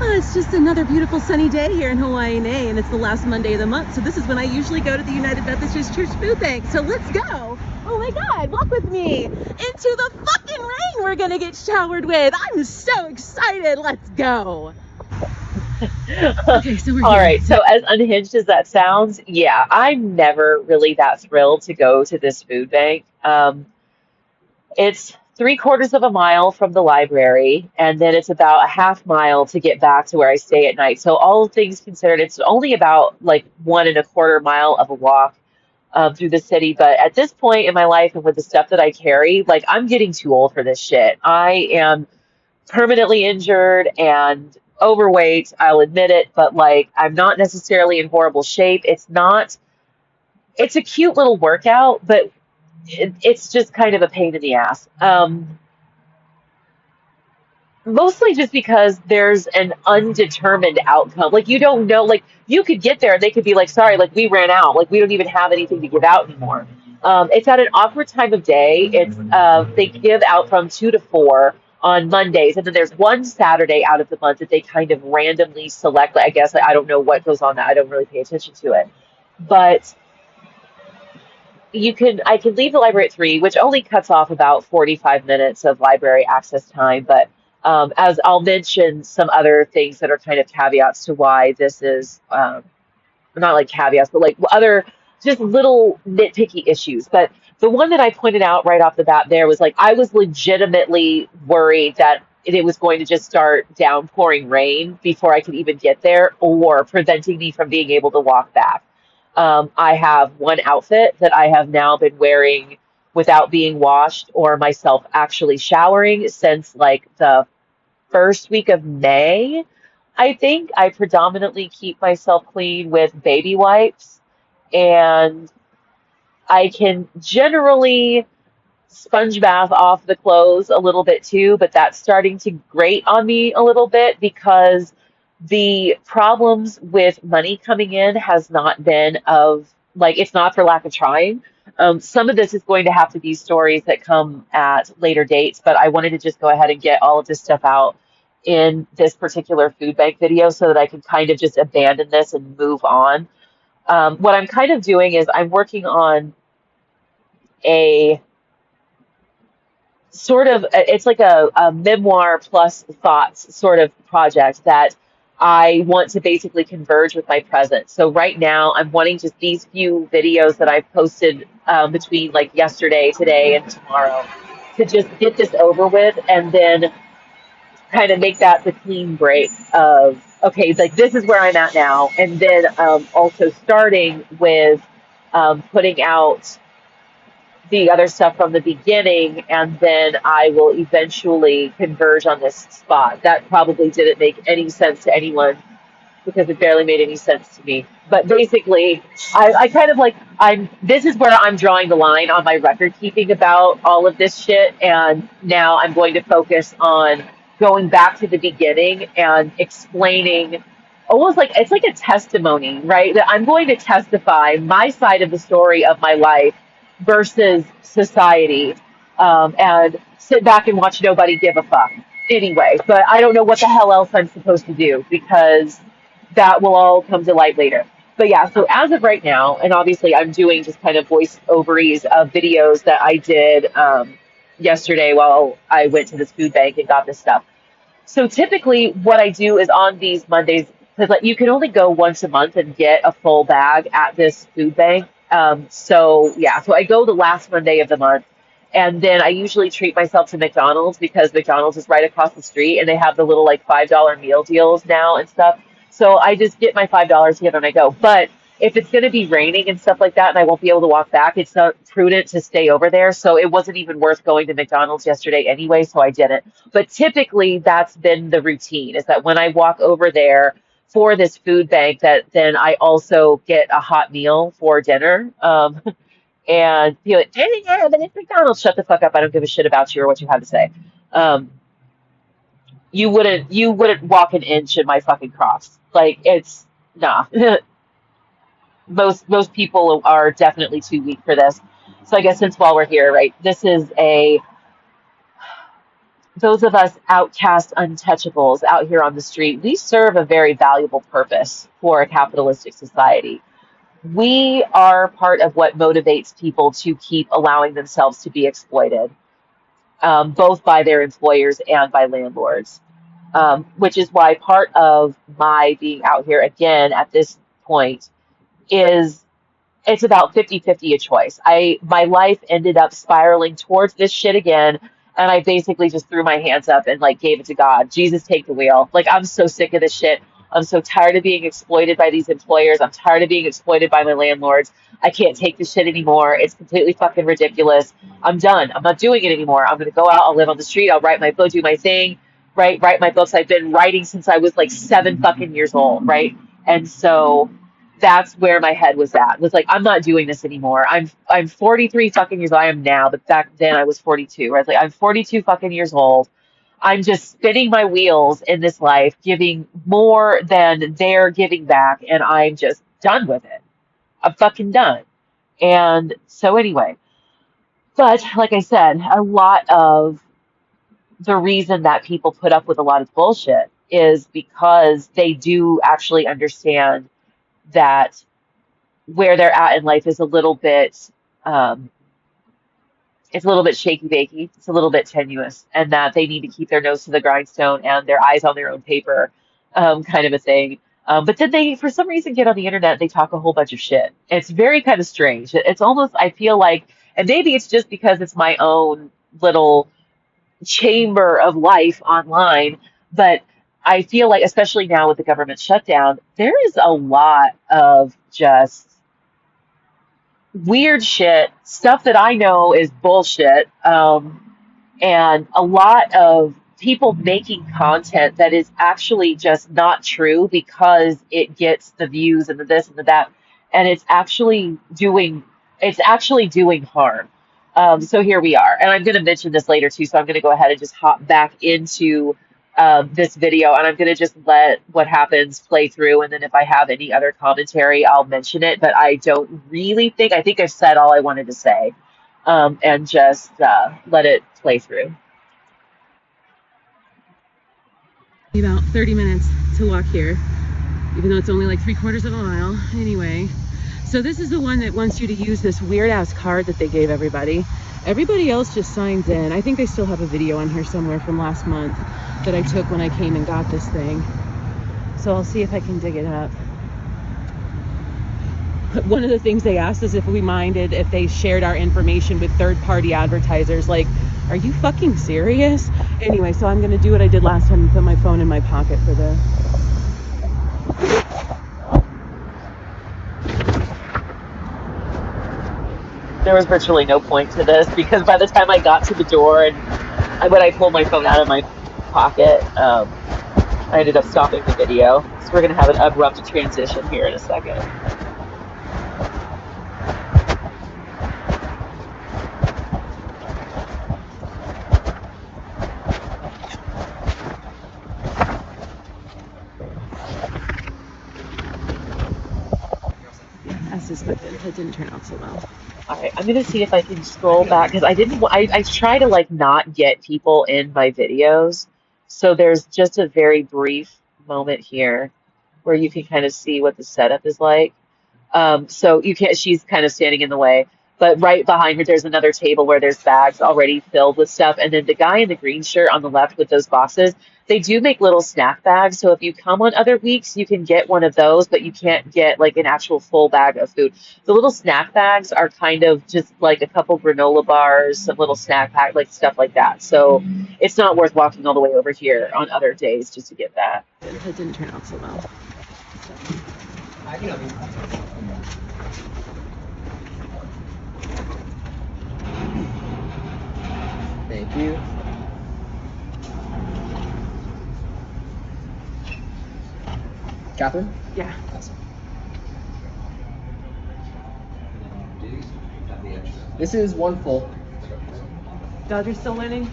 It's just another beautiful sunny day here in Hawaii, and it's the last Monday of the month. So this is when I usually go to the United Methodist Church Food Bank. So let's go. Oh my God, walk with me into the fucking rain we're gonna get showered with. I'm so excited. Let's go. Okay, so we're All here. right, so as unhinged as that sounds, yeah, I'm never really that thrilled to go to this food bank. It's three-quarters of a mile from the library, and then it's about a half mile to get back to where I stay at night. So all things considered, it's only about like 1.25 mile of a walk through the city. But at this point in my life and with the stuff that I carry, like I'm getting too old for this shit. I am permanently injured and overweight, I'll admit it, but like I'm not necessarily in horrible shape. It's a cute little workout, but it's just kind of a pain in the ass. Mostly just because there's an undetermined outcome. Like you don't know, like you could get there and they could be like, sorry, like we ran out, like we don't even have anything to give out anymore. It's at an awkward time of day. It's they give out from 2 to 4 on Mondays, and then there's one Saturday out of the month that they kind of randomly select. Like, I guess I don't know what goes on that. I don't really pay attention to it, but I can leave the library at 3, which only cuts off about 45 minutes of library access time. But as I'll mention some other things that are kind of caveats to why this is not like caveats, but like other just little nitpicky issues. But the one that I pointed out right off the bat there was like I was legitimately worried that it was going to just start downpouring rain before I could even get there, or preventing me from being able to walk back. I have one outfit that I have now been wearing without being washed or myself actually showering since like the first week of May. I think I predominantly keep myself clean with baby wipes, and I can generally sponge bath off the clothes a little bit too, but that's starting to grate on me a little bit because the problems with money coming in has not been of like it's not for lack of trying. Some of this is going to have to be stories that come at later dates, but I wanted to just go ahead and get all of this stuff out in this particular food bank video so that I can kind of just abandon this and move on. What I'm kind of doing is I'm working on a sort of it's like a memoir plus thoughts sort of project that I want to basically converge with my present. So right now I'm wanting just these few videos that I've posted between like yesterday, today, and tomorrow to just get this over with, and then kind of make that the clean break of okay, like this is where I'm at now, and then also starting with putting out the other stuff from the beginning, and then I will eventually converge on this spot. That probably didn't make any sense to anyone because it barely made any sense to me. But basically, I kind of like this is where I'm drawing the line on my record keeping about all of this shit, and now I'm going to focus on going back to the beginning and explaining almost like it's like a testimony, right? That I'm going to testify my side of the story of my life versus society, and sit back and watch nobody give a fuck anyway. But I don't know what the hell else I'm supposed to do because that will all come to light later. But yeah, so as of right now, and obviously I'm doing just kind of voice overys of videos that I did yesterday while I went to this food bank and got this stuff. So typically, what I do is on these Mondays, because like you can only go once a month and get a full bag at this food bank. So yeah, so I go the last Monday of the month, and then I usually treat myself to McDonald's because McDonald's is right across the street, and they have the little like $5 meal deals now and stuff. So I just get my $5 here and I go. But if it's going to be raining and stuff like that, and I won't be able to walk back, it's not prudent to stay over there. So it wasn't even worth going to McDonald's yesterday anyway, so I didn't. But typically, that's been the routine, is that when I walk over there for this food bank, that then I also get a hot meal for dinner. And be like, hey, yeah, but it's McDonald's. Shut the fuck up. I don't give a shit about you or what you have to say. Um, you wouldn't walk an inch in my fucking cross. Like it's nah. Most people are definitely too weak for this. So I guess since while we're here, right, this is a those of us outcast untouchables out here on the street, we serve a very valuable purpose for a capitalistic society. We are part of what motivates people to keep allowing themselves to be exploited, both by their employers and by landlords. Which is why part of my being out here again at this point is it's about 50-50 a choice. My life ended up spiraling towards this shit again, and I basically just threw my hands up and like gave it to God. Jesus, take the wheel. Like, I'm so sick of this shit. I'm so tired of being exploited by these employers. I'm tired of being exploited by my landlords. I can't take this shit anymore. It's completely fucking ridiculous. I'm done. I'm not doing it anymore. I'm gonna go out, I'll live on the street, I'll write my book, do my thing, right? Write my books. I've been writing since I was like 7 fucking years old, right? And so that's where my head was at. Was like, I'm not doing this anymore. I'm 43 fucking years old. I am now, but back then I was 42. Right? Like, I'm 42 fucking years old. I'm just spinning my wheels in this life, giving more than they're giving back, and I'm just done with it. I'm fucking done. And so anyway, but like I said, a lot of the reason that people put up with a lot of bullshit is because they do actually understand that where they're at in life is a little bit it's a little bit shaky bakey, it's a little bit tenuous, and that they need to keep their nose to the grindstone and their eyes on their own paper, kind of a thing. But then they, for some reason, get on the internet, they talk a whole bunch of shit. It's very kind of strange. It's almost, I feel like, and maybe it's just because it's my own little chamber of life online, but I feel like, especially now with the government shutdown, there is a lot of just weird shit, stuff that I know is bullshit, and a lot of people making content that is actually just not true because it gets the views and the this and the that, and it's actually doing harm. So here we are, and I'm going to mention this later too. So I'm going to go ahead and just hop back into this video, and I'm going to just let what happens play through, and then if I have any other commentary, I'll mention it. But I don't really I think I've said all I wanted to say, and just let it play through. About 30 minutes to walk here, even though it's only like 3/4 of a mile. Anyway, so this is the one that wants you to use this weird ass card that they gave everybody. Everybody else just signs in. I think they still have a video on here somewhere from last month that I took when I came and got this thing. So I'll see if I can dig it up. One of the things they asked is if we minded if they shared our information with third-party advertisers. Like, are you fucking serious? Anyway, so I'm gonna do what I did last time and put my phone in my pocket for this. There was virtually no point to this because by the time I got to the door and when I pulled my phone out of my pocket, I ended up stopping the video. So we're gonna have an abrupt transition here in a second. It didn't turn out so well. All right, I'm gonna see if I can scroll back because I try to like not get people in my videos. So there's just a very brief moment here where you can kind of see what the setup is like. So you can't, she's kind of standing in the way, but right behind her, there's another table where there's bags already filled with stuff. And then the guy in the green shirt on the left with those boxes, they do make little snack bags. So if you come on other weeks, you can get one of those, but you can't get like an actual full bag of food. The little snack bags are kind of just like a couple granola bars, some little snack pack, like stuff like that. So it's not worth walking all the way over here on other days just to get that. It didn't turn out so well. Thank you. Catherine? Yeah. Awesome. This is one full. Dodgers still winning?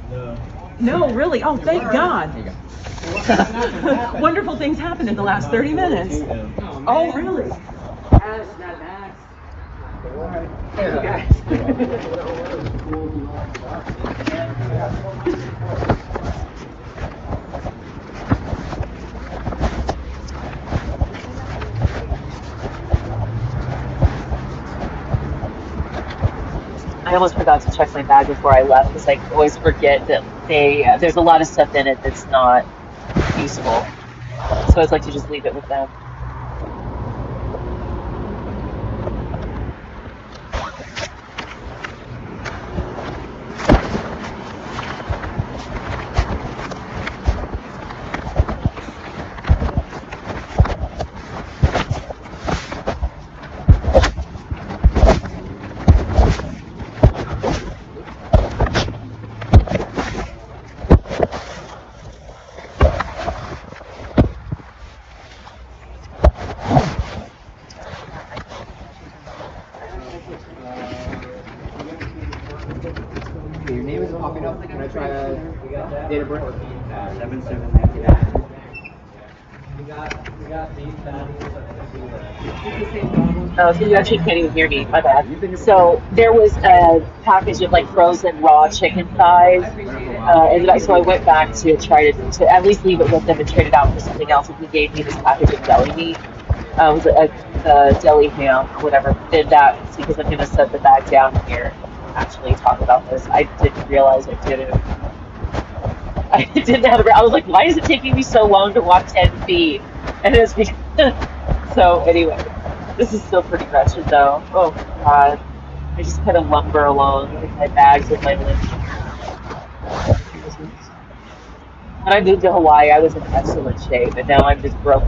No. No, really? Oh, thank God. There you go. Wonderful things happened in the last 30 minutes. Oh, really? Yes, not Max. All right. Thank you guys. I almost forgot to check my bag before I left because I always forget that there's a lot of stuff in it that's not useful. So I'd like to just leave it with them. Okay, your name is popping up. Can I try a date of birth? 7/7/1999. Oh, so you actually can't even hear me. My bad. So there was a package of like frozen raw chicken thighs, so I went back to try to at least leave it with them and trade it out for something else. And he gave me this package of deli meat. It was a deli ham or whatever. Did that because I'm gonna set the bag down here and actually talk about this. I didn't realize I didn't. I didn't have. I was like, why is it taking me so long to walk 10 feet? And it's because. So anyway, this is still pretty wretched though. Oh God, I just kind of lumber along with my bags and my lunch. When I moved to Hawaii, I was in excellent shape, and now I'm just broke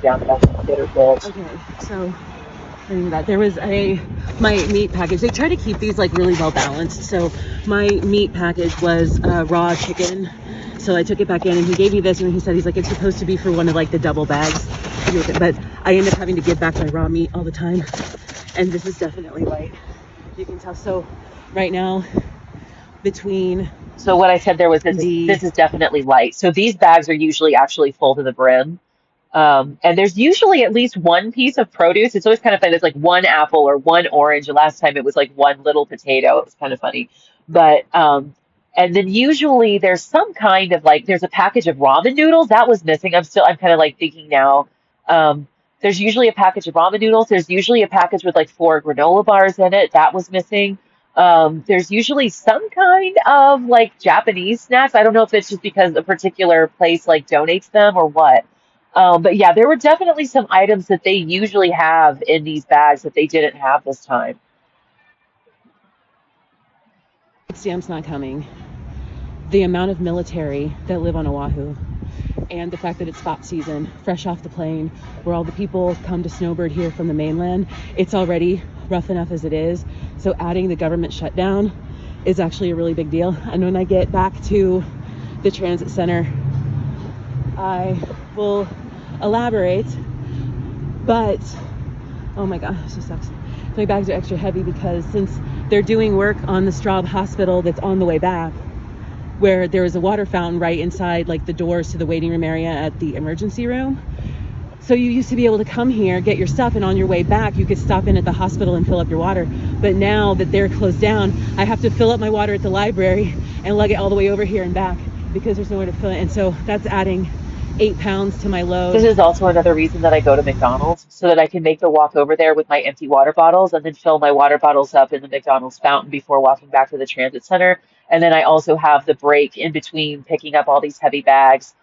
down about some bitter bitch. Okay, so I mean that there was my meat package. They try to keep these like really well balanced. So my meat package was raw chicken. So I took it back in, and he gave me this, and he said he's like it's supposed to be for one of like the double bags. But I end up having to give back my raw meat all the time, and this is definitely light. You can tell. So right now, between So what I said there was this is definitely light. So these bags are usually actually full to the brim. And there's usually at least one piece of produce. It's always kind of funny. There's like one apple or one orange. The last time it was like one little potato. It was kind of funny. But and then usually there's some kind of like there's a package of ramen noodles that was missing. I'm kind of like thinking now. There's usually a package of ramen noodles. There's usually a package with like 4 granola bars in it. That was missing. There's usually some kind of like Japanese snacks. I don't know if it's just because a particular place like donates them or what. But yeah, there were definitely some items that they usually have in these bags that they didn't have this time. stamp's not coming, the amount of military that live on Oahu, and the fact that it's spot season, fresh off the plane, where all the people come to snowbird here from the mainland, it's already rough enough as it is. So adding the government shutdown is actually a really big deal. And when I get back to the transit center, I will elaborate. But oh my gosh, this sucks. My bags are extra heavy because since they're doing work on the Straub Hospital that's on the way back, where there is a water fountain right inside like the doors to the waiting room area at the emergency room. So you used to be able to come here, get your stuff, and on your way back you could stop in at the hospital and fill up your water. But now that they're closed down, I have to fill up my water at the library and lug it all the way over here and back because there's nowhere to fill it. And so that's adding 8 pounds to my load. This is also another reason that I go to McDonald's so that I can make the walk over there with my empty water bottles and then fill my water bottles up in the McDonald's fountain before walking back to the transit center. And then I also have the break in between picking up all these heavy bags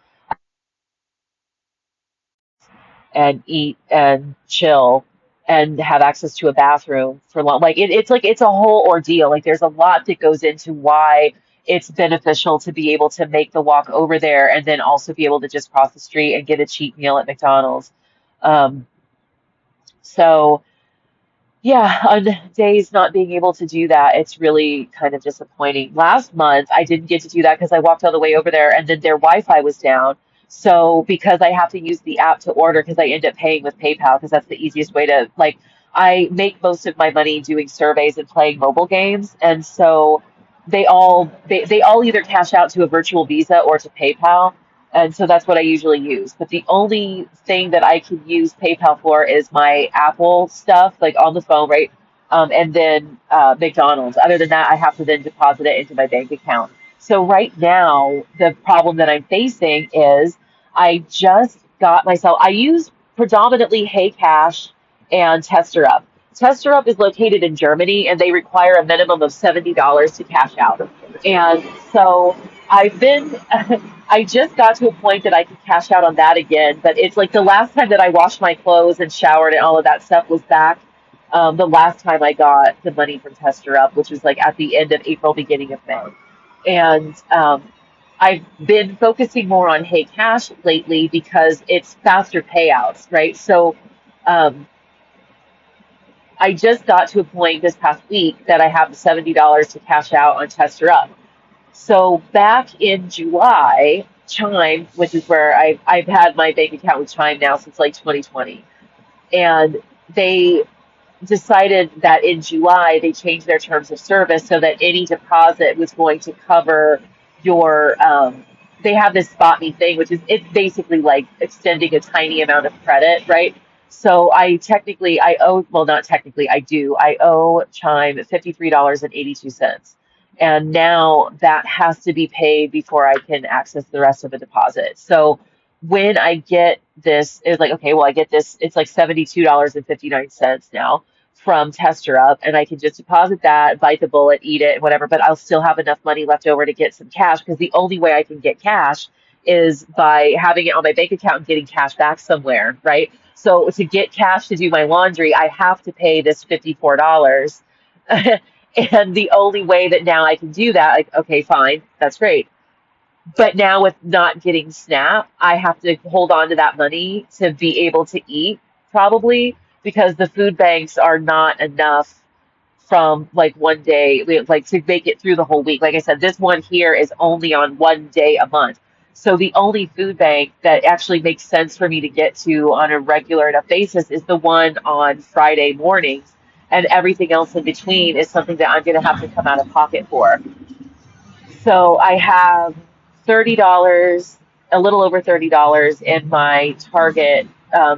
and eat and chill and have access to a bathroom for long. It's a whole ordeal. Like there's a lot that goes into why it's beneficial to be able to make the walk over there and then also be able to just cross the street and get a cheap meal at McDonald's. Um, so yeah, on days not being able to do that, it's really kind of disappointing. Last month, I didn't get to do that because I walked all the way over there and then their Wi-Fi was down. So because I have to use the app to order because I end up paying with PayPal because that's the easiest way to like I make most of my money doing surveys and playing mobile games. And so they all either cash out to a virtual Visa or to PayPal. And so that's what I usually use. But the only thing that I can use PayPal for is my Apple stuff, like on the phone, right? And then McDonald's. Other than that, I have to then deposit it into my bank account. So right now, the problem that I'm facing is I just got myself, I use predominantly Hey Cash and Tester Up. Tester Up is located in Germany and they require a minimum of $70 to cash out. And so I've been, I just got to a point that I could cash out on that again, but it's like the last time that I washed my clothes and showered and all of that stuff was back the last time I got the money from Tester Up, which was like at the end of April, beginning of May. And I've been focusing more on Hey Cash lately because it's faster payouts, right? So um, I just got to a point this past week that I have the $70 to cash out on Tester Up. So back in July, Chime, which is where I've had my bank account with Chime now since like 2020, and they decided that in July they changed their terms of service so that any deposit was going to cover your they have this spot me thing, which is it's basically like extending a tiny amount of credit, right? So I owe, well, not technically, I owe Chime $53.82, and now that has to be paid before I can access the rest of the deposit. So when I get this, it's like, okay, well, I get this, it's like $72.59 now from Tester Up, and I can just deposit that, bite the bullet, eat it, whatever, but I'll still have enough money left over to get some cash because the only way I can get cash is by having it on my bank account and getting cash back somewhere, right? So to get cash to do my laundry, I have to pay this $54. And the only way that now I can do that, like, okay, fine, that's great. But now with not getting SNAP, I have to hold on to that money to be able to eat, probably, because the food banks are not enough from like one day, like to make it through the whole week. Like I said, this one here is only on one day a month. So the only food bank that actually makes sense for me to get to on a regular enough basis is the one on Friday mornings. And everything else in between is something that I'm going to have to come out of pocket for. So I have $30, a little over $30 in my Target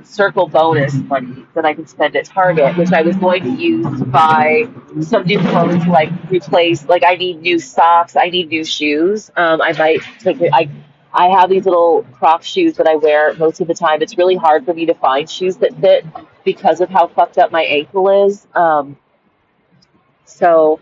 Circle bonus money that I can spend at Target, which I was going to use to buy some new clothes to like replace. Like I need new socks, I need new shoes. I might take it. I have these little Croc shoes that I wear most of the time. It's really hard for me to find shoes that fit because of how fucked up my ankle is. So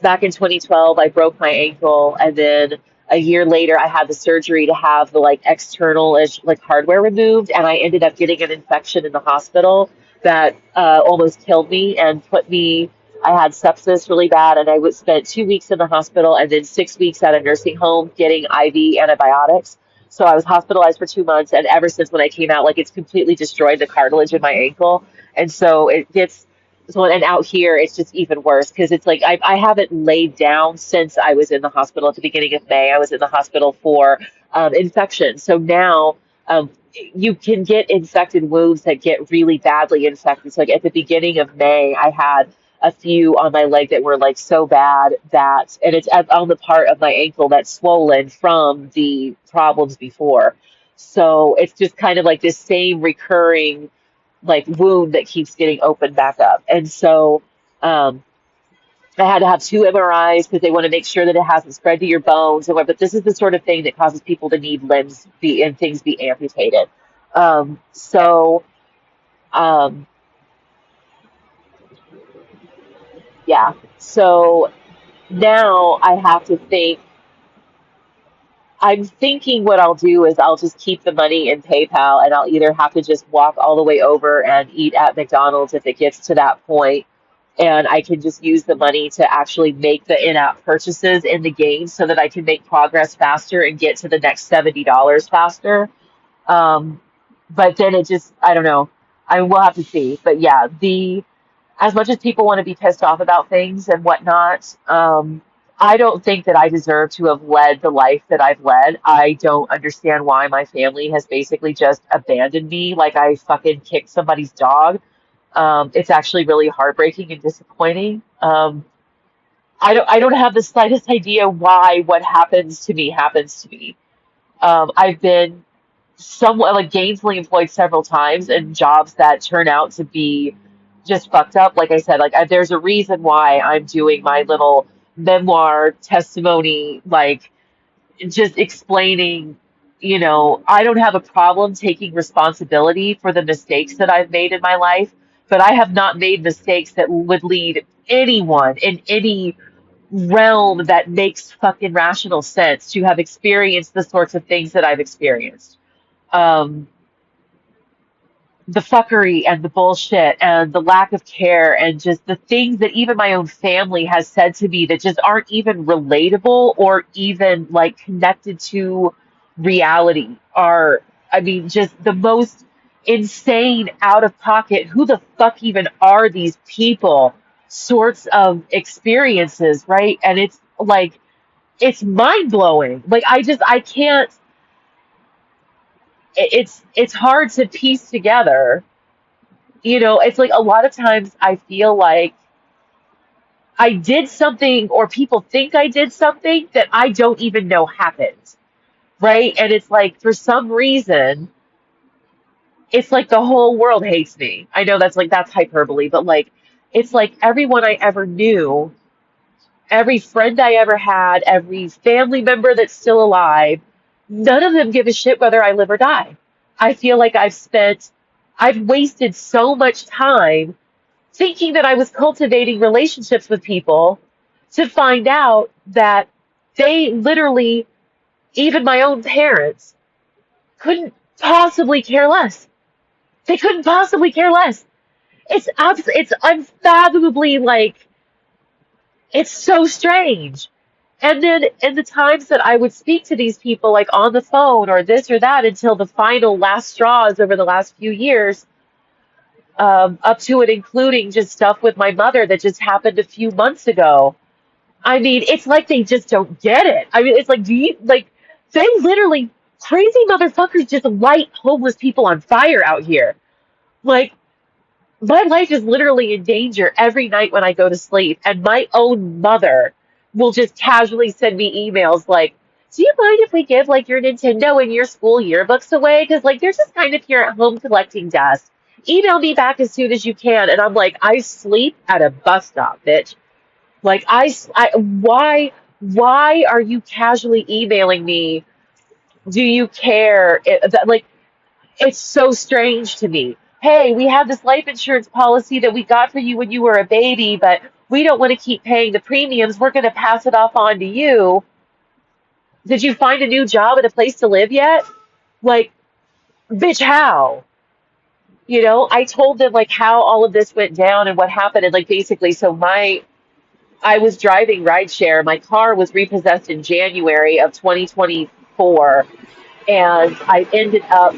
back in 2012, I broke my ankle, and then a year later, I had the surgery to have the like external-ish like hardware removed, and I ended up getting an infection in the hospital that almost killed me and put me. I had sepsis really bad, and I was spent 2 weeks in the hospital and then 6 weeks at a nursing home getting IV antibiotics. So I was hospitalized for 2 months, and ever since when I came out, like it's completely destroyed the cartilage in my ankle, and so it gets so and out here it's just even worse because it's like I haven't laid down since I was in the hospital at the beginning of May. I was in the hospital for infection. So now you can get infected wounds that get really badly infected. So like at the beginning of May, I had a few on my leg that were like so bad that, and it's on the part of my ankle that's swollen from the problems before. So it's just kind of like this same recurring like wound that keeps getting opened back up. And so I had to have two MRIs because they want to make sure that it hasn't spread to your bones and what, but this is the sort of thing that causes people to need limbs be and things be amputated. So um yeah. So now I have to think I'm thinking what I'll do is I'll just keep the money in PayPal and I'll either have to just walk all the way over and eat at McDonald's if it gets to that point, and I can just use the money to actually make the in-app purchases in the game so that I can make progress faster and get to the next $70 faster. Um, but then it just, I don't know. I will have to see. But yeah, the as much as people want to be pissed off about things and whatnot, I don't think that I deserve to have led the life that I've led. I don't understand why my family has basically just abandoned me like I fucking kicked somebody's dog. It's actually really heartbreaking and disappointing. I don't have the slightest idea why what happens to me. I've been somewhat like gainfully employed several times in jobs that turn out to be just fucked up. Like I said, there's a reason why I'm doing my little memoir testimony, like just explaining, I don't have a problem taking responsibility for the mistakes that I've made in my life, but I have not made mistakes that would lead anyone in any realm that makes fucking rational sense to have experienced the sorts of things that I've experienced. Um, the fuckery and the bullshit and the lack of care and just the things that even my own family has said to me that just aren't even relatable or even like connected to reality are, I mean, just the most insane out of pocket, who the fuck even are these people sorts of experiences, right? And it's like, it's mind blowing. Like, I can't, it's hard to piece together. It's like a lot of times I feel like I did something or people think I did something that I don't even know happened, right? And it's like for some reason, it's like the whole world hates me. I know that's hyperbole, but like it's like everyone I ever knew, every friend I ever had, every family member that's still alive, none of them give a shit whether I live or die. I feel like I've wasted so much time thinking that I was cultivating relationships with people to find out that they literally, even my own parents, couldn't possibly care less. They couldn't possibly care less. It's unfathomably like, it's so strange. And then in the times that I would speak to these people, like on the phone or this or that, until the final last straws over the last few years, up to and including just stuff with my mother that just happened a few months ago. I mean, it's like they just don't get it. I mean, it's like, they literally, crazy motherfuckers just light homeless people on fire out here. Like, my life is literally in danger every night when I go to sleep, and my own mother will just casually send me emails like, do you mind if we give like your Nintendo and your school yearbooks away? Because like they're just kind of here at home collecting dust. Email me back as soon as you can. And I'm like, I sleep at a bus stop, bitch. Like why are you casually emailing me? Do you care? Like, it's so strange to me. Hey, we have this life insurance policy that we got for you when you were a baby, but we don't want to keep paying the premiums. We're going to pass it off on to you. Did you find a new job and a place to live yet? Like, bitch, how? I told them like how all of this went down and what happened. And like basically, I was driving rideshare. My car was repossessed in January of 2024. And I ended up,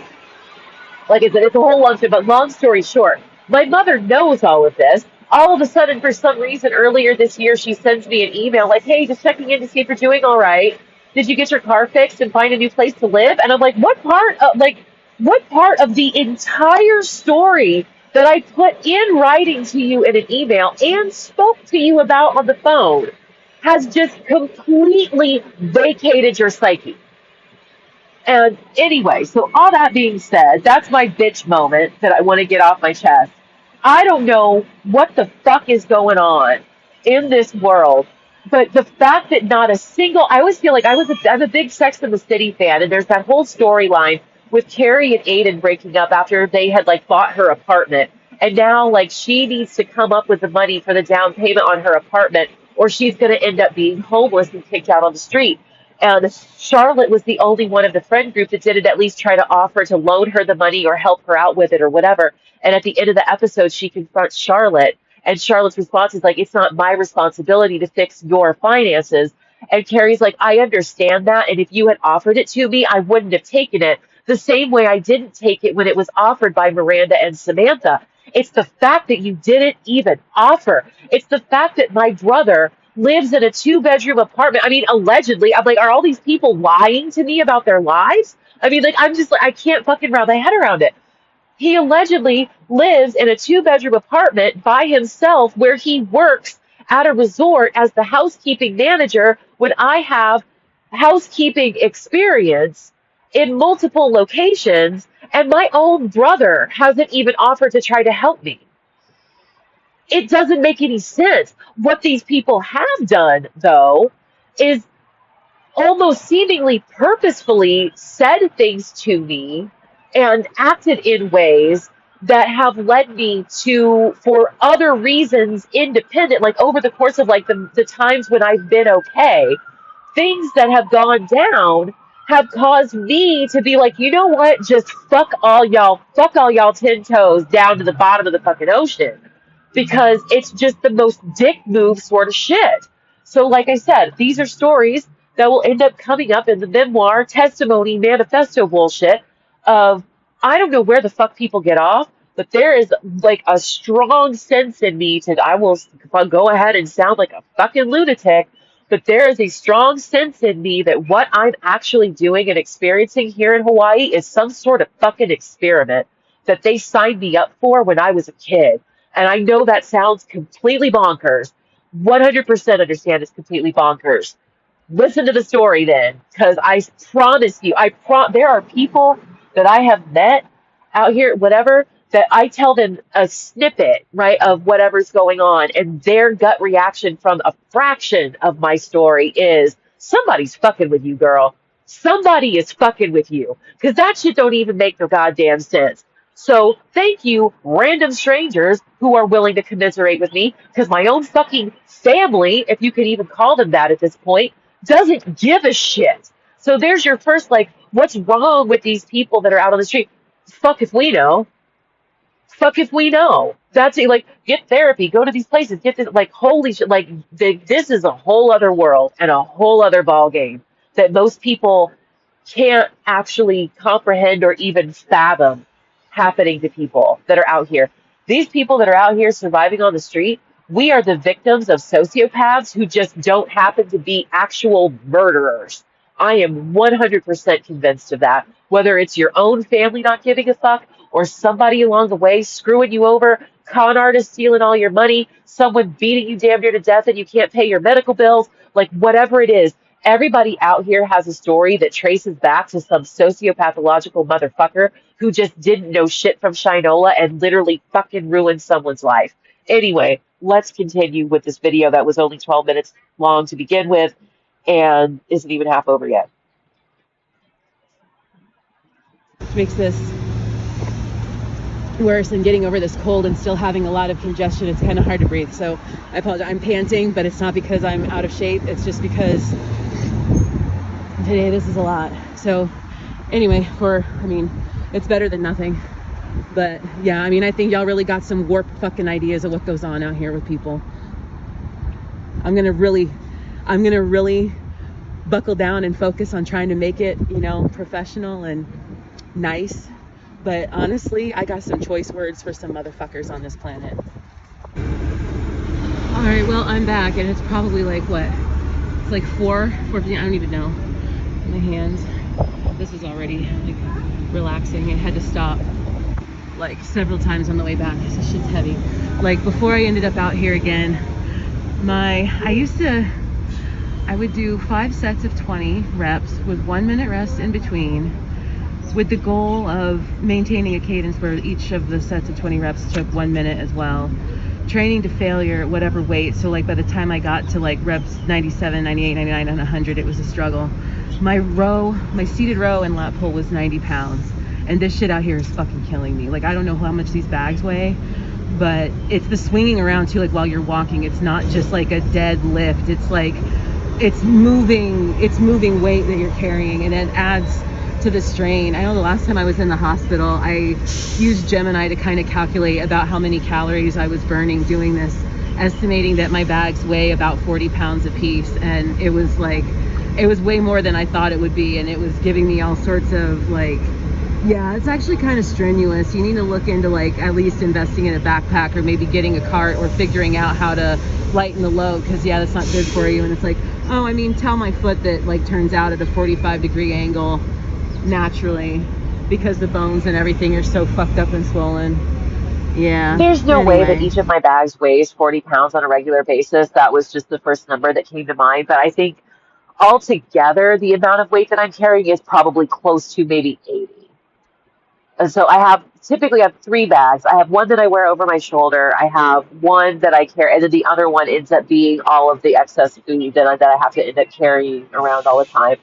like I said, it's a whole long story, but long story short, my mother knows all of this. All of a sudden, for some reason, earlier this year, she sends me an email like, hey, just checking in to see if you're doing all right. Did you get your car fixed and find a new place to live? And I'm like, what part of the entire story that I put in writing to you in an email and spoke to you about on the phone has just completely vacated your psyche? And anyway, so all that being said, that's my bitch moment that I want to get off my chest. I don't know what the fuck is going on in this world, but the fact that not a single, I always feel like I'm a big Sex and the City fan, and there's that whole storyline with Carrie and Aiden breaking up after they had like bought her apartment. And now like she needs to come up with the money for the down payment on her apartment, or she's going to end up being homeless and kicked out on the street. And Charlotte was the only one of the friend group that didn't at least try to offer to loan her the money or help her out with it or whatever. And at the end of the episode, she confronts Charlotte, and Charlotte's response is like, it's not my responsibility to fix your finances. And Carrie's like, I understand that. And if you had offered it to me, I wouldn't have taken it the same way I didn't take it when it was offered by Miranda and Samantha. It's the fact that you didn't even offer. It's the fact that my brother lives in a 2-bedroom apartment. I mean, allegedly, I'm like, are all these people lying to me about their lives? I mean, like, I'm just like, I can't fucking wrap my head around it. He allegedly lives in a 2-bedroom apartment by himself where he works at a resort as the housekeeping manager when I have housekeeping experience in multiple locations, and my own brother hasn't even offered to try to help me. It doesn't make any sense. What these people have done, though, is almost seemingly purposefully said things to me and acted in ways that have led me to, for other reasons independent, like over the course of like the times when I've been okay, things that have gone down have caused me to be like, you know what? Just fuck all y'all 10 toes down to the bottom of the fucking ocean. Because it's just the most dick move sort of shit. So, like I said, these are stories that will end up coming up in the memoir, testimony, manifesto bullshit of I don't know where the fuck people get off, but there is like a strong sense in me to, I will go ahead and sound like a fucking lunatic, but there is a strong sense in me that what I'm actually doing and experiencing here in Hawaii is some sort of fucking experiment that they signed me up for when I was a kid. And I know that sounds completely bonkers. 100% understand it's completely bonkers. Listen to the story then, because I promise you, there are people that I have met out here, whatever, that I tell them a snippet, right, of whatever's going on, and their gut reaction from a fraction of my story is somebody's fucking with you, girl. Somebody is fucking with you, because that shit don't even make no goddamn sense. So thank you, random strangers who are willing to commiserate with me, because my own fucking family, if you can even call them that at this point, doesn't give a shit. So there's your first, like, what's wrong with these people that are out on the street? Fuck if we know. Fuck if we know. That's it. Like, get therapy, go to these places, get this, like, holy shit. Like, this is a whole other world and a whole other ball game that most people can't actually comprehend or even fathom happening to people that are out here. These people that are out here surviving on the street, we are the victims of sociopaths who just don't happen to be actual murderers. I am 100% convinced of that. Whether it's your own family not giving a fuck or somebody along the way screwing you over, con artists stealing all your money, someone beating you damn near to death and you can't pay your medical bills, like whatever it is, everybody out here has a story that traces back to some sociopathological motherfucker who just didn't know shit from Shinola and literally fucking ruined someone's life. Anyway, let's continue with this video that was only 12 minutes long to begin with and isn't even half over yet. Which makes this worse, and getting over this cold and still having a lot of congestion. It's kind of hard to breathe. So I apologize. I'm panting, but it's not because I'm out of shape. It's just because today this is a lot. So anyway, it's better than nothing. But yeah, I think y'all really got some warped fucking ideas of what goes on out here with people. I'm gonna really buckle down and focus on trying to make it, professional and nice. But honestly, I got some choice words for some motherfuckers on this planet. All right, well, I'm back, and it's probably like what? It's like 4:15. I don't even know. My hands. This is already like relaxing. I had to stop like several times on the way back because this shit's heavy. Like before I ended up out here again, I would do 5 sets of 20 reps with 1 minute rest in between, with the goal of maintaining a cadence where each of the sets of 20 reps took 1 minute as well. Training to failure at whatever weight. So like by the time I got to like reps 97, 98, 99, and 100, it was a struggle. My seated row and lat pull was 90 pounds. And this shit out here is fucking killing me. Like, I don't know how much these bags weigh, but it's the swinging around too, like while you're walking. It's not just like a dead lift. It's like, it's moving weight that you're carrying, and it adds to the strain. I know the last time I was in the hospital, I used Gemini to kind of calculate about how many calories I was burning doing this, estimating that my bags weigh about 40 pounds a piece. And it was way more than I thought it would be. And it was giving me all sorts of like, yeah, it's actually kind of strenuous. You need to look into like at least investing in a backpack or maybe getting a cart or figuring out how to lighten the load, because yeah, that's not good for you. And it's like, tell my foot that like turns out at a 45-degree angle naturally because the bones and everything are so fucked up and swollen. Yeah. There's no way that each of my bags weighs 40 pounds on a regular basis. That was just the first number that came to mind. But I think altogether, the amount of weight that I'm carrying is probably close to maybe 80. So typically have three bags. I have one that I wear over my shoulder. I have one that I carry, and then the other one ends up being all of the excess food that I have to end up carrying around all the time.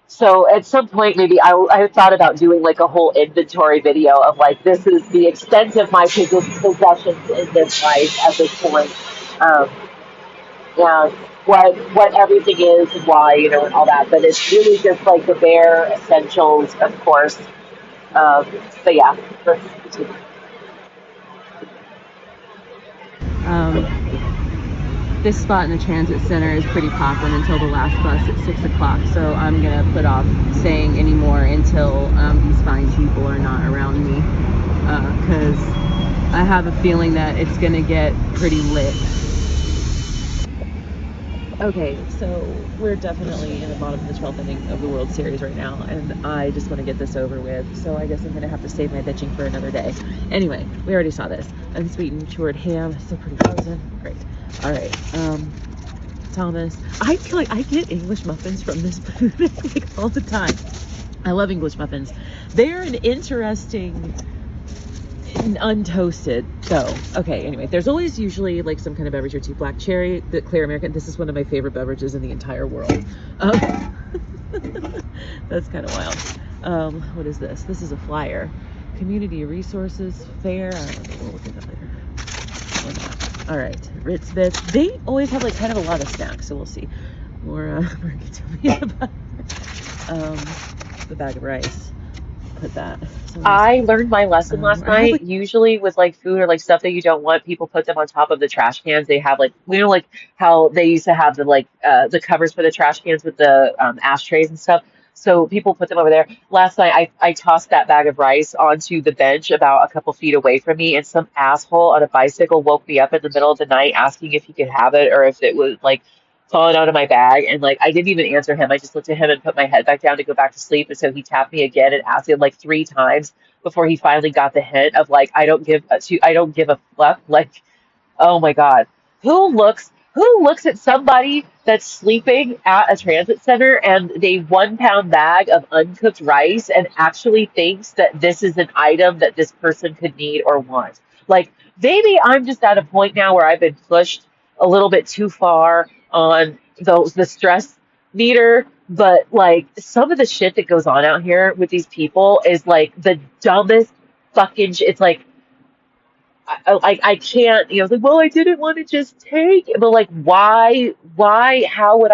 So at some point, maybe I thought about doing like a whole inventory video of like, this is the extent of my possessions in this life at this point. Um, and what everything is and why, and all that. But it's really just like the bare essentials, of course. Um, but yeah, This spot in the transit center is pretty poppin' until the last bus at 6 o'clock, so I'm gonna put off saying any more until these fine people are not around me, because I have a feeling that it's gonna get pretty lit. Okay, so we're definitely in the bottom of the 12th inning of the World Series right now, and I just want to get this over with, so I guess I'm going to have to save my bitching for another day. Anyway, we already saw this. Unsweetened cured ham, still pretty frozen. Great. All right, Thomas. I feel like I get English muffins from this food like all the time. I love English muffins. They're an interesting... untoasted. So okay, anyway, there's always usually like some kind of beverage or tea. Black cherry, the clear American. This is one of my favorite beverages in the entire world. That's kind of wild. What is this? This is a flyer. Community resources fair. I don't know, we'll look at that later. All right, Ritz bits. They always have like kind of a lot of snacks, so we'll see. More about the bag of rice. Put that. I learned my lesson last night. like, Usually with like food or like stuff that you don't want, people put them on top of the trash cans. They have like, like how they used to have the covers for the trash cans with the ashtrays and stuff. So people put them over there. Last night I tossed that bag of rice onto the bench about a couple feet away from me, and some asshole on a bicycle woke me up in the middle of the night asking if he could have it or if it was like falling out of my bag. And like I didn't even answer him. I just looked at him and put my head back down to go back to sleep. And so he tapped me again and asked him like three times before he finally got the hint of like, I don't give a fuck. Like, oh my God. Who looks at somebody that's sleeping at a transit center and they 1 pound bag of uncooked rice and actually thinks that this is an item that this person could need or want? Like, maybe I'm just at a point now where I've been pushed a little bit too far on the stress meter, but like some of the shit that goes on out here with these people is like the dumbest fucking shit. It's like I can't, it's like, well, I didn't want to just take it, but like, how would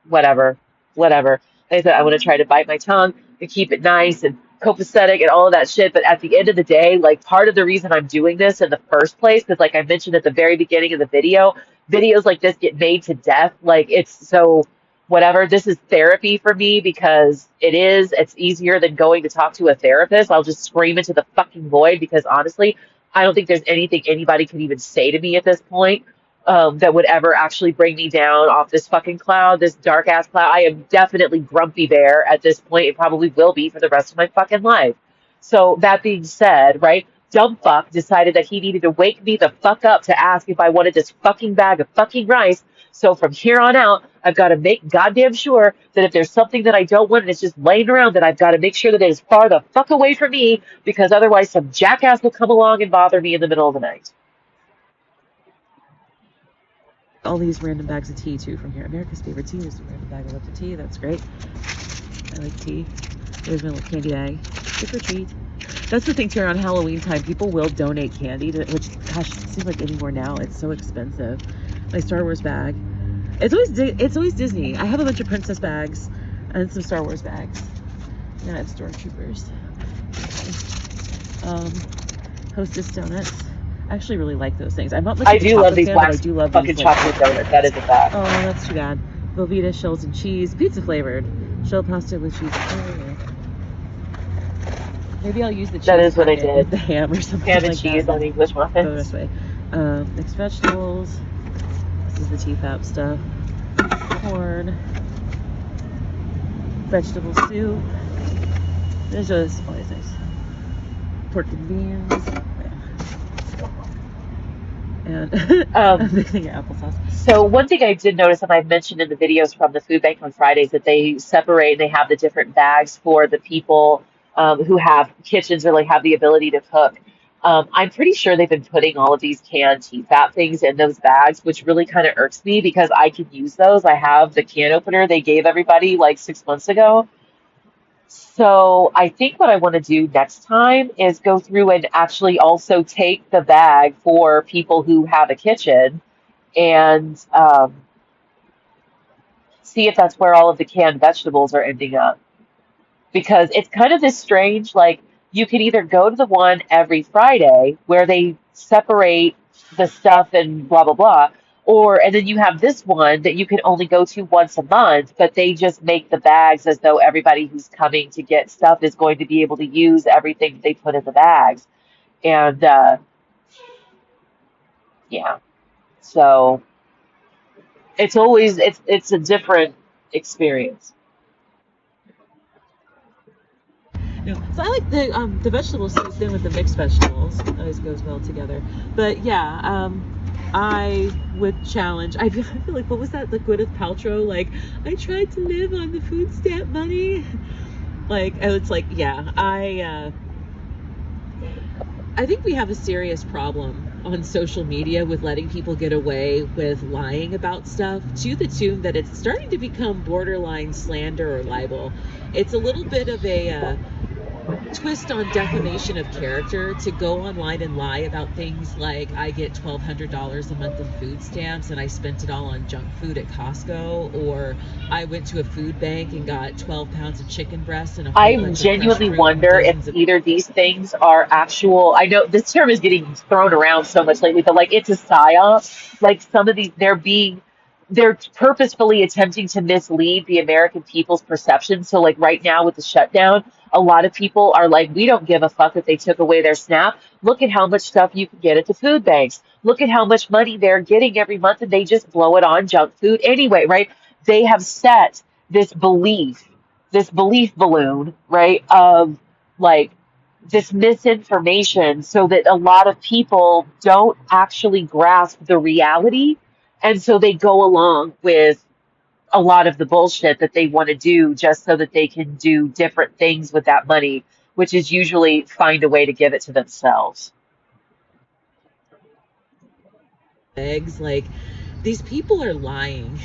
whatever, whatever. Like I said, I want to try to bite my tongue and keep it nice and copacetic and all of that shit. But at the end of the day, like part of the reason I'm doing this in the first place, because like I mentioned at the very beginning of the video, videos like this get made to death. Like it's so whatever. This is therapy for me because it's easier than going to talk to a therapist. I'll just scream into the fucking void because honestly, I don't think there's anything anybody could even say to me at this point that would ever actually bring me down off this fucking cloud, this dark ass cloud. I am definitely Grumpy Bear at this point. It probably will be for the rest of my fucking life. So that being said, right? Dumb fuck decided that he needed to wake me the fuck up to ask if I wanted this fucking bag of fucking rice. So from here on out, I've got to make goddamn sure that if there's something that I don't want and it's just laying around, that I've got to make sure that it is far the fuck away from me, because otherwise some jackass will come along and bother me in the middle of the night. all these random bags of tea too from here. America's favorite tea is a random bag of lifted tea. That's great. I like tea. There's my little candy bag. Trick or treat. That's the thing too, around Halloween time, people will donate candy to, which, gosh, it seems like anymore now. It's so expensive. My Star Wars bag. It's always Disney. I have a bunch of princess bags and some Star Wars bags. And I have stormtroopers. Hostess donuts. I actually really like those things. I'm not like I do love these black fucking these, chocolate donuts. That is a fact. Oh, that's too bad. Velveeta shells and cheese, pizza flavored. Shell pasta with cheese. Oh, yeah. Maybe I'll use the cheese. That is what I did. With the ham or something Ham and like cheese that. on English muffins. Go this way. Mixed vegetables. This is the TFAP stuff. Corn. Vegetable soup. There's just always nice. Pork and beans. And a big thing of applesauce. So one thing I did notice, and I've mentioned in the videos from the food bank on Fridays, that they separate and they have the different bags for the people who have kitchens or like have the ability to cook. I'm pretty sure they've been putting all of these canned TFAP things in those bags, which really kind of irks me because I could use those. I have the can opener they gave everybody like 6 months ago. So I think what I want to do next time is go through and actually also take the bag for people who have a kitchen and see if that's where all of the canned vegetables are ending up. Because it's kind of this strange, like you could either go to the one every Friday where they separate the stuff and blah blah blah, or and then you have this one that you can only go to once a month, but they just make the bags as though everybody who's coming to get stuff is going to be able to use everything they put in the bags. And yeah, so it's a different experience. So I like the vegetable soup in with the mixed vegetables. It always goes well together. But yeah, I would challenge. I feel like what was that? The Gwyneth Paltrow. Like I tried to live on the food stamp money. Like it's like yeah, I think we have a serious problem on social media with letting people get away with lying about stuff to the tune that it's starting to become borderline slander or libel. It's a little bit of a twist on defamation of character to go online and lie about things like I get $1,200 a month in food stamps and I spent it all on junk food at Costco, or I went to a food bank and got 12 pounds of chicken breast and a whole I bunch of fresh genuinely fruit and wonder if dozens of either these things are actual. I know this term is getting thrown around so much lately, but like it's a psyop. Like some of these, they're purposefully attempting to mislead the American people's perception. So like right now with the shutdown, a lot of people are like, we don't give a fuck if they took away their SNAP. Look at how much stuff you can get at the food banks. Look at how much money they're getting every month, and they just blow it on junk food anyway, right? They have set this belief this belief balloon, right, of like this misinformation so that a lot of people don't actually grasp the reality. And so they go along with a lot of the bullshit that they want to do just so that they can do different things with that money, which is usually find a way to give it to themselves. eggs. Like these people are lying.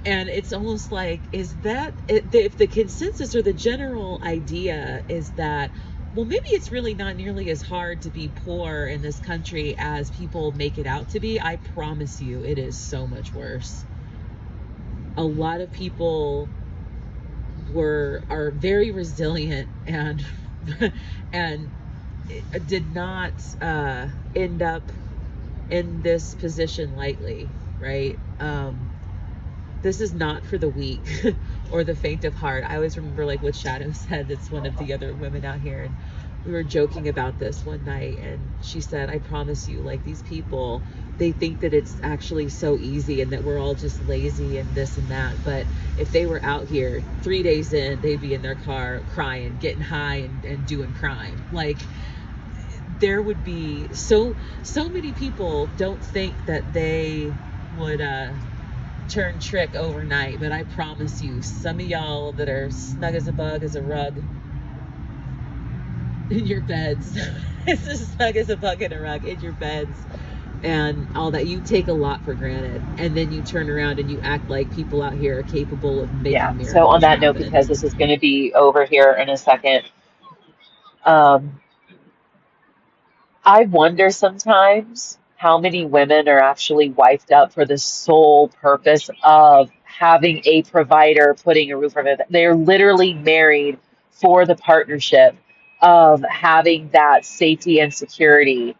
And it's almost like, is that if the consensus or the general idea is that, well, maybe it's really not nearly as hard to be poor in this country as people make it out to be. I promise you, it is so much worse. A lot of people are very resilient and and did not end up in this position lightly, right? This is not for the weak or the faint of heart. I always remember like what Shadow said, that's one of the other women out here, and we were joking about this one night, and she said, I promise you, like these people, they think that it's actually so easy and that we're all just lazy and this and that, but if they were out here 3 days in, they'd be in their car crying, getting high and doing crime. Like there would be so many people don't think that they would turn trick overnight, but I promise you, some of y'all that are snug as a bug as a rug in your beds, it's as snug as a bug in a rug in your beds and all that, you take a lot for granted, and then you turn around and you act like people out here are capable of making Yeah. miracles So on that note, happen. because this is going to be over here in a second, um, I wonder sometimes how many women are actually wifed up for the sole purpose of having a provider putting a roof over them. They're literally married for the partnership of having that safety and security,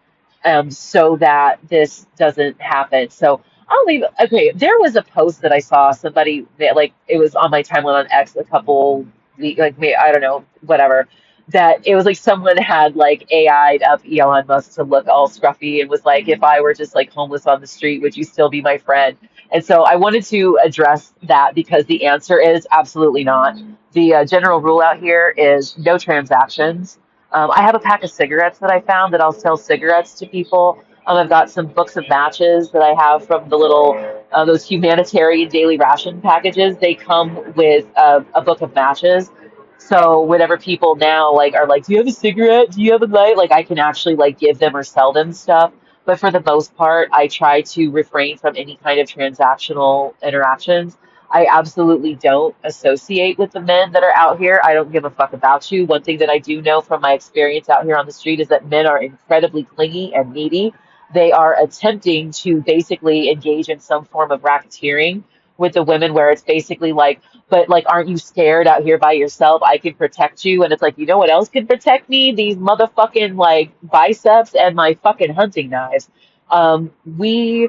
so that this doesn't happen. So I'll leave. Okay, there was a post that I saw somebody that like it was on my timeline on X a couple week like I don't know whatever, that it was like someone had like AI'd up Elon Musk to look all scruffy and was like, if I were just like homeless on the street, would you still be my friend? And so I wanted to address that because the answer is absolutely not. The general rule out here is no transactions. I have a pack of cigarettes that I found that I'll sell cigarettes to people. I've got some books of matches that I have from the little those humanitarian daily ration packages. They come with a book of matches. So whenever people now like are like, do you have a cigarette? Do you have a light? Like I can actually like give them or sell them stuff. But for the most part, I try to refrain from any kind of transactional interactions. I absolutely don't associate with the men that are out here. I don't give a fuck about you. One thing that I do know from my experience out here on the street is that men are incredibly clingy and needy. They are attempting to basically engage in some form of racketeering with the women, where it's basically like, but like, aren't you scared out here by yourself? I can protect you. And it's like, you know what else can protect me? These motherfucking like biceps and my fucking hunting knives. We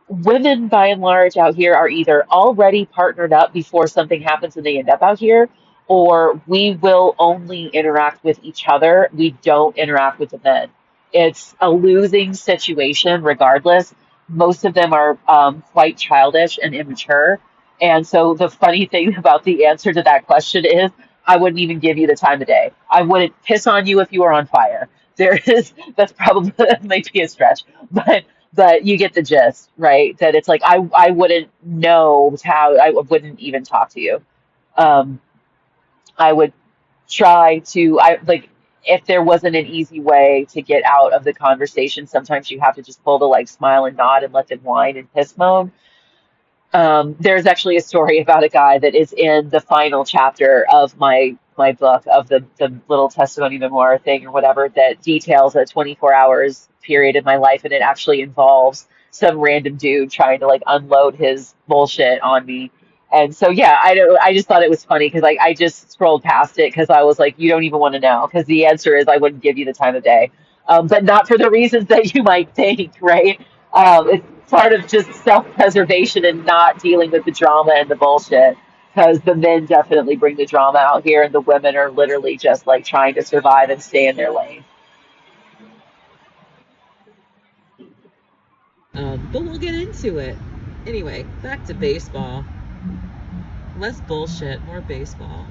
women by and large out here are either already partnered up before something happens and they end up out here, or we will only interact with each other. We don't interact with the men. It's a losing situation regardless. Most of them are quite childish and immature. And so the funny thing about the answer to that question is I wouldn't even give you the time of day. I wouldn't piss on you if you were on fire. There is, that's probably, that might be a stretch, but you get the gist, right? That it's like I wouldn't know how, I wouldn't even talk to you. Um, I would try to, I like, if there wasn't an easy way to get out of the conversation, sometimes you have to just pull the like smile and nod and let them whine and piss moan. There's actually a story about a guy that is in the final chapter of my book, of the little testimony memoir thing or whatever, that details a 24 hours period in my life, and it actually involves some random dude trying to like unload his bullshit on me. And so yeah, I just thought it was funny because like I just scrolled past it because I was like, you don't even want to know, because the answer is I wouldn't give you the time of day, but not for the reasons that you might think, right? It's part of just self-preservation and not dealing with the drama and the bullshit. Because the men definitely bring the drama out here, and the women are literally just like trying to survive and stay in their lane. But we'll get into it. Anyway, back to baseball. Less bullshit, more baseball.